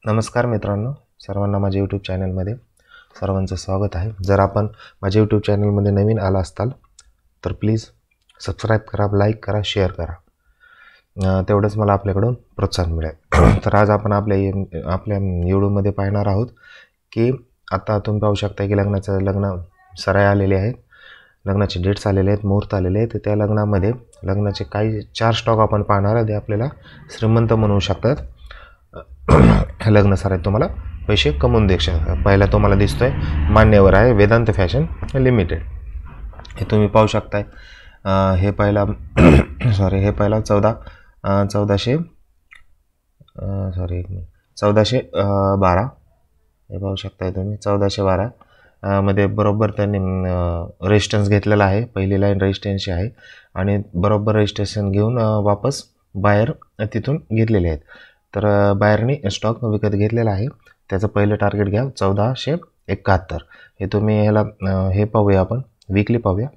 नमस्कार मित्रांनो, सर्वांना माझ्या यूट्यूब चॅनलमध्ये सर्वांचं स्वागत आहे. जर आपण माझ्या यूट्यूब चॅनलमध्ये नवीन आला असाल तर प्लीज सबस्क्राईब करा, लाईक करा, शेअर करा. तेवढंच मला आपल्याकडून प्रोत्साहन मिळेल. तर आज आपण आपल्या व्हिडिओमध्ये पाहणार आहोत की आता तुम्ही पाहू शकता की लग्न सराई आलेले आहेत, लग्नाचे डेट्स आलेले आहेत, मुहूर्त आलेले आहेत. त्या लग्नामध्ये लग्नाचे काही 4 स्टॉक आपण पाहणार आहे. ते आपल्याला श्रीमंत म्हणू शकतात. लग्न सराईत तुम्हाला पैसे कमवून देऊ शकतात. पहिला तुम्हाला दिसतोय मान्यवर आहे, वेदांत फॅशन लिमिटेड. हे तुम्ही पाहू शकताय. हे पहिला 1412 हे पाहू शकताय तुम्ही. 1412 मध्ये बरोबर त्यांनी रेजिस्टन्स घेतलेला आहे. पहिली लाईन रेजिस्टन्सची आहे आणि बरोबर रेजिस्ट्रेशन घेऊन वापस बाहेर तिथून घेतलेले आहेत. तर बाहेरनी स्टॉक विकत घेतलेला आहे. त्याचं पहिलं टार्गेट घ्या 1471. हे तुम्ही ह्याला हे पाहूया, आपण वीकली पाहूया.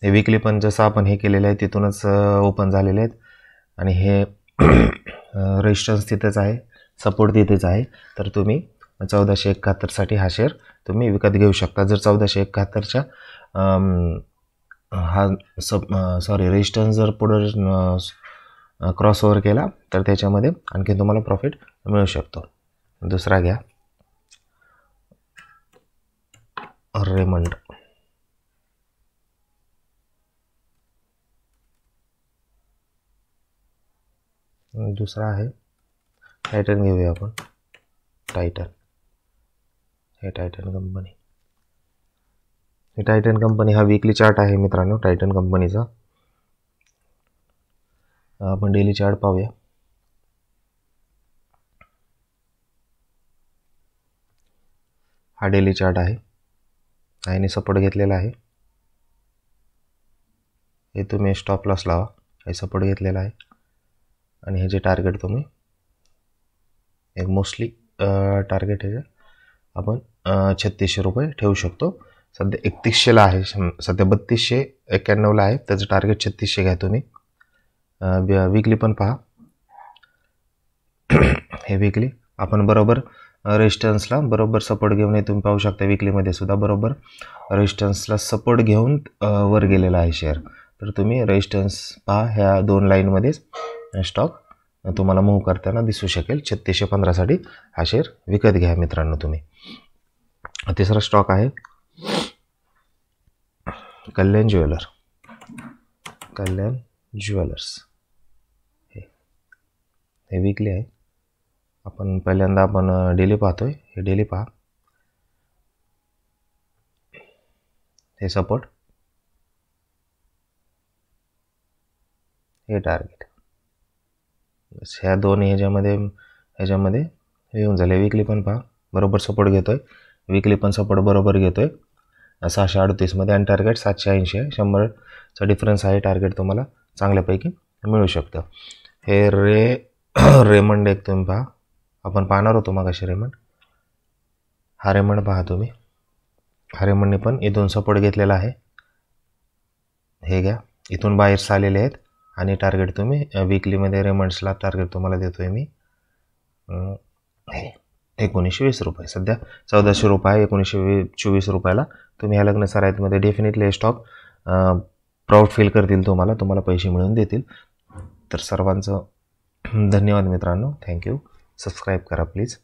हे वीकली पण जसं आपण हे केलेलं आहे तिथूनच ओपन झालेले आहेत आणि हे रेजिस्टन्स तिथेच आहे, सपोर्ट तिथेच आहे. तर तुम्ही 1471साठी हा शेअर तुम्ही विकत घेऊ शकता. जर 1471च्या रेजिस्टन्स जर पुढे क्रॉस ओव्हर केला तर त्याच्यामध्ये आणखी तुम्हाला प्रॉफिट मिळू शकतो. दुसरा घ्या रेमंड. दुसरा आहे टायटन. घेऊया आपण टायटन. हे टायटन कंपनी. ही टायटन कंपनी हा वीकली चार्ट आहे मित्रांनो टायटन कंपनीचा. आपण डेली चार्ट पाहूया. हा डेली चार्ट आहे. याने सपोर्ट घेतलेला आहे. हे तुम्ही स्टॉप लॉस लावा. हे सपोर्ट घेतलेला आहे आणि हे जे टार्गेट तुम्ही एक मोस्टली टार्गेट आहे आपण 3600 रुपये ठेवू शकतो. सध्या 3100ला आहे, सध्या 3291ला आहे. त्याचं टार्गेट 3600 घ्या तुम्ही. वीकली पण पहा. हे वीकली आपण बरोबर रेजिस्टन्सला बरोबर सपोर्ट घेऊन तुम्ही पाहू शकता. वीकलीमध्ये सुद्धा बरोबर रेजिस्टन्सला सपोर्ट घेऊन वर गेलेला आहे शेअर. तर तुम्ही रेजिस्टन्स पहा. ह्या 2 लाईनमध्येच स्टॉक तुम्हाला मूव्ह करताना दिसू शकेल. 3615साठी हा शेअर विकत घ्या मित्रांनो तुम्ही. तिसरा स्टॉक आहे कल्याण ज्वेलर्स. हे वीकली आहे. आपण पहिल्यांदा डेली पाहतोय. हे डेली पहा. हे सपोर्ट, हे टार्गेट. ह्या दोन ह्याच्यामध्ये येऊन झाले. वीकली पण पहा बरोबर सपोर्ट घेतोय. वीकली पण सपोर्ट बरोबर घेतोय 638 मध्ये आणि टार्गेट 780 आहे. 100चा डिफरन्स आहे. टार्गेट तुम्हाला चांगल्यापैकी मिळू शकतं. हे रेमंड एक तुम्ही पहा. आपण पाहणार होतो मगाशी रेमंड. हा रेमंड पहा तुम्ही. हा रेमंडने पण इथून सपोर्ट घेतलेला आहे. हे घ्या. इथून बाहेर आलेले आहेत आणि टार्गेट तुम्ही वीकलीमध्ये रेमंड्सला टार्गेट तुम्हाला देतोय मी 1920 रुपये. सध्या 1400 रुपये, 1924 रुपयाला तुम्ही ह्या लग्न सराईतमध्ये डेफिनेटली स्टॉक प्राऊड फील करतील. तुम्हाला पैसे मिळवून देतील. तर सर्वांचं धन्यवाद मित्रांनो. थँक्यू. सबस्क्राईब करा प्लीज.